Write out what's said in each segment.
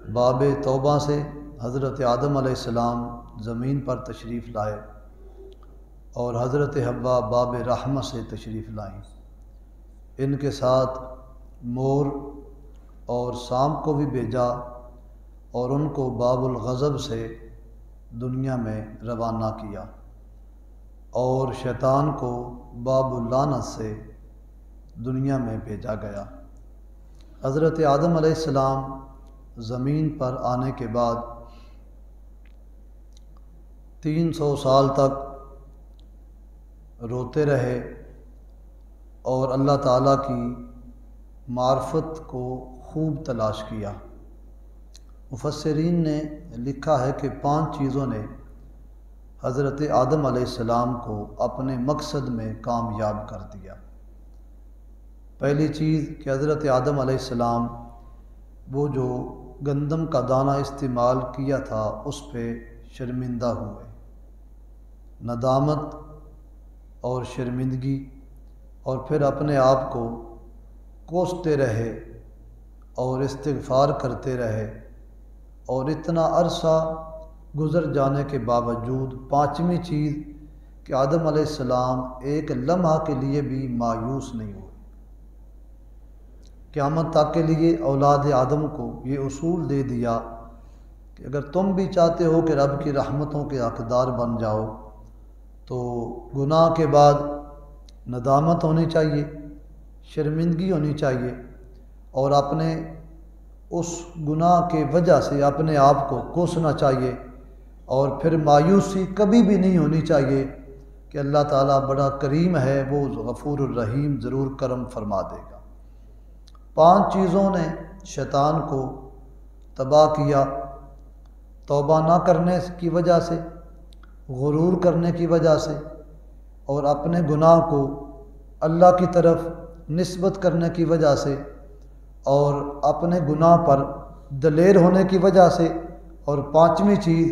باب توبہ سے حضرت آدم علیہ السلام زمین پر تشریف لائے اور حضرت حوا باب رحمہ سے تشریف لائیں۔ ان کے ساتھ مور اور سام کو بھی بھیجا اور ان کو باب الغضب سے دنیا میں روانہ کیا، اور شیطان کو باب اللعنت سے دنیا میں بھیجا گیا۔ حضرت آدم علیہ السلام زمین پر آنے کے بعد 300 سال تک روتے رہے اور اللہ تعالیٰ کی معرفت کو خوب تلاش کیا۔ مفسرین نے لکھا ہے کہ 5 چیزوں نے حضرت آدم علیہ السلام کو اپنے مقصد میں کامیاب کر دیا۔ پہلی چیز کہ حضرت آدم علیہ السلام وہ جو گندم کا دانہ استعمال کیا تھا اس پہ شرمندہ ہوئے، ندامت اور شرمندگی، اور پھر اپنے آپ کو کوستے رہے اور استغفار کرتے رہے، اور اتنا عرصہ گزر جانے کے باوجود 5ویں چیز کہ آدم علیہ السلام ایک لمحہ کے لیے بھی مایوس نہیں ہوئے۔ قیامت تک کے لیے اولاد آدم کو یہ اصول دے دیا کہ اگر تم بھی چاہتے ہو کہ رب کی رحمتوں کے حقدار بن جاؤ تو گناہ کے بعد ندامت ہونی چاہیے، شرمندگی ہونی چاہیے، اور اپنے اس گناہ کے وجہ سے اپنے آپ کو کوسنا چاہیے، اور پھر مایوسی کبھی بھی نہیں ہونی چاہیے کہ اللہ تعالیٰ بڑا کریم ہے، وہ غفور الرحیم، ضرور کرم فرما دے گا۔ 5 چیزوں نے شیطان کو تباہ کیا، توبہ نہ کرنے کی وجہ سے، غرور کرنے کی وجہ سے، اور اپنے گناہ کو اللہ کی طرف نسبت کرنے کی وجہ سے، اور اپنے گناہ پر دلیر ہونے کی وجہ سے، اور 5ویں چیز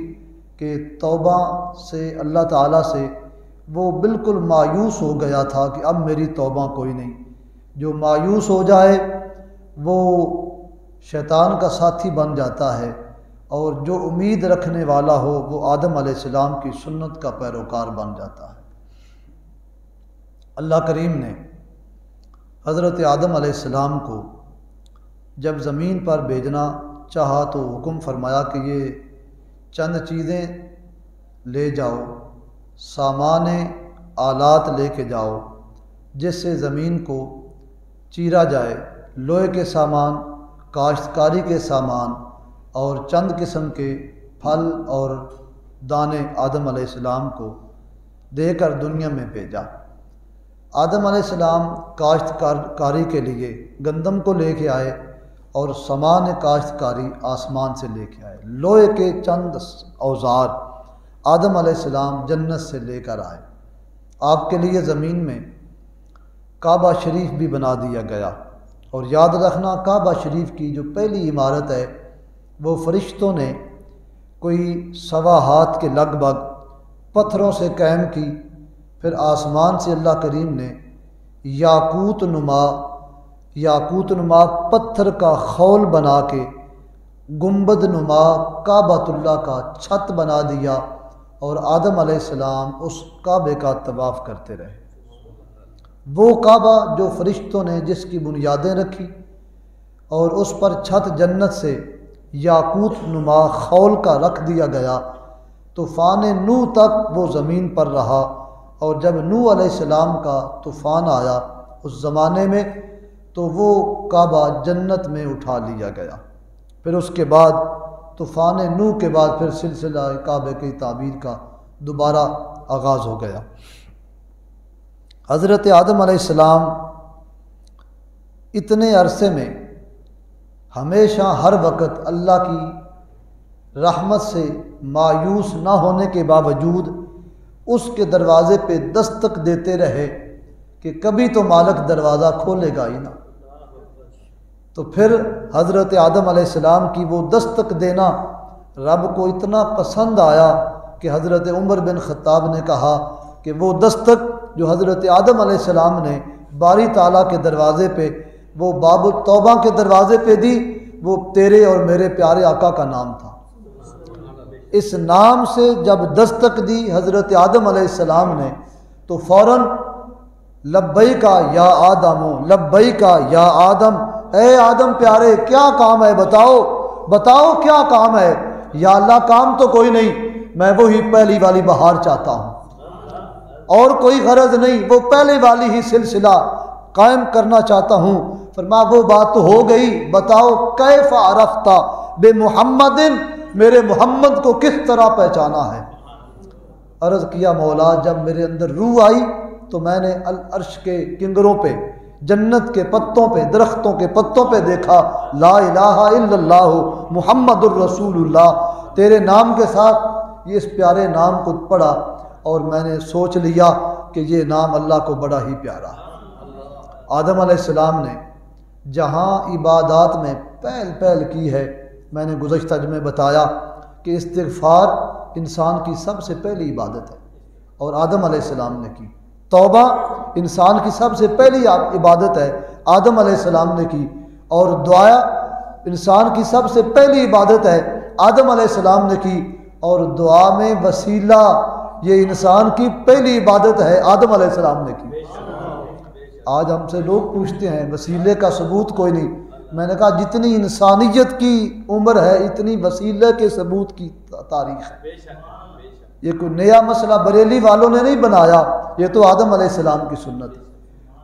کہ توبہ سے اللہ تعالیٰ سے وہ بالکل مایوس ہو گیا تھا کہ اب میری توبہ کوئی نہیں۔ جو مایوس ہو جائے وہ شیطان کا ساتھی بن جاتا ہے، اور جو امید رکھنے والا ہو وہ آدم علیہ السلام کی سنت کا پیروکار بن جاتا ہے۔ اللہ کریم نے حضرت آدم علیہ السلام کو جب زمین پر بھیجنا چاہا تو حکم فرمایا کہ یہ چند چیزیں لے جاؤ، سامان آلات لے کے جاؤ جس سے زمین کو چیرا جائے، لوہے کے سامان، کاشتکاری کے سامان، اور چند قسم کے پھل اور دانے آدم علیہ السلام کو دے کر دنیا میں بھیجا۔ آدم علیہ السلام کاشتکاری کے لیے گندم کو لے کے آئے اور سامان کاشتکاری آسمان سے لے کے آئے۔ لوہے کے چند اوزار آدم علیہ السلام جنت سے لے کر آئے۔ آپ کے لیے زمین میں کعبہ شریف بھی بنا دیا گیا، اور یاد رکھنا کعبہ شریف کی جو پہلی عمارت ہے وہ فرشتوں نے کوئی 1.25 ہاتھ کے لگ بھگ پتھروں سے قائم کی، پھر آسمان سے اللہ کریم نے یاقوت نما پتھر کا خول بنا کے گنبد نما کعبۃ اللہ کا چھت بنا دیا، اور آدم علیہ السلام اس کعبے کا طواف کرتے رہے۔ وہ کعبہ جو فرشتوں نے جس کی بنیادیں رکھی اور اس پر چھت جنت سے یاقوت نما خول کا رکھ دیا گیا، طوفان نوح تک وہ زمین پر رہا، اور جب نوح علیہ السلام کا طوفان آیا اس زمانے میں تو وہ کعبہ جنت میں اٹھا لیا گیا۔ پھر اس کے بعد طوفان نوح کے بعد پھر سلسلہ کعبے کی تعمیر کا دوبارہ آغاز ہو گیا۔ حضرت آدم علیہ السلام اتنے عرصے میں ہمیشہ ہر وقت اللہ کی رحمت سے مایوس نہ ہونے کے باوجود اس کے دروازے پہ دستک دیتے رہے کہ کبھی تو مالک دروازہ کھولے گا ہی نہ۔ تو پھر حضرت آدم علیہ السلام کی وہ دستک دینا رب کو اتنا پسند آیا کہ حضرت عمر بن خطاب نے کہا کہ وہ دستک جو حضرت آدم علیہ السلام نے باری تعالیٰ کے دروازے پہ، وہ باب التوبہ کے دروازے پہ دی، وہ تیرے اور میرے پیارے آقا کا نام تھا۔ اس نام سے جب دستک دی حضرت آدم علیہ السلام نے تو فوراً لبیکا یا آدم، لبیکا یا آدم، اے آدم پیارے کیا کام ہے، بتاؤ کیا کام ہے۔ یا اللہ کام تو کوئی نہیں، میں وہی پہلی والی بہار چاہتا ہوں، اور کوئی غرض نہیں، وہ پہلے والی ہی سلسلہ قائم کرنا چاہتا ہوں۔ فرمایا وہ بات تو ہو گئی، بتاؤ کیف عرفت بے محمد، میرے محمد کو کس طرح پہچانا ہے۔ عرض کیا مولا جب میرے اندر روح آئی تو میں نے العرش کے کنگروں پہ، جنت کے پتوں پہ، درختوں کے پتوں پہ دیکھا لا الہ الا اللہ محمد الرسول اللہ، تیرے نام کے ساتھ یہ اس پیارے نام کو پڑھا، اور میں نے سوچ لیا کہ یہ نام اللہ کو بڑا ہی پیارا ہے۔ آدم علیہ السلام نے جہاں عبادات میں پہل کی ہے، میں نے گزشتہ میں بتایا کہ استغفار انسان کی سب سے پہلی عبادت ہے اور آدم علیہ السلام نے کی۔ توبہ انسان کی سب سے پہلی عبادت ہے، آدم علیہ السلام نے کی۔ اور دعا انسان کی سب سے پہلی عبادت ہے، آدم علیہ السلام نے کی۔ اور دعا میں وسیلہ یہ انسان کی پہلی عبادت ہے، آدم علیہ السلام نے کی۔ آج ہم سے لوگ پوچھتے ہیں وسیلے کا ثبوت کوئی نہیں، میں نے کہا جتنی انسانیت کی عمر ہے اتنی وسیلے کے ثبوت کی تاریخ ہے۔ یہ کوئی نیا مسئلہ بریلی والوں نے نہیں بنایا، یہ تو آدم علیہ السلام کی سنت ہے۔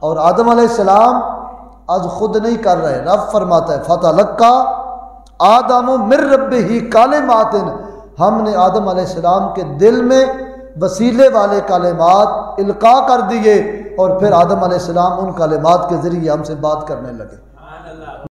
اور آدم علیہ السلام آج خود نہیں کر رہے، رب فرماتا ہے فَتَلَقَّى آدَمُ مِن رَبِّهِ کَلِمَاتٍ، ہم نے آدم علیہ السلام کے دل میں وسیلے والے کلمات القاء کر دیے، اور پھر آدم علیہ السلام ان کلمات کے ذریعے ہم سے بات کرنے لگے۔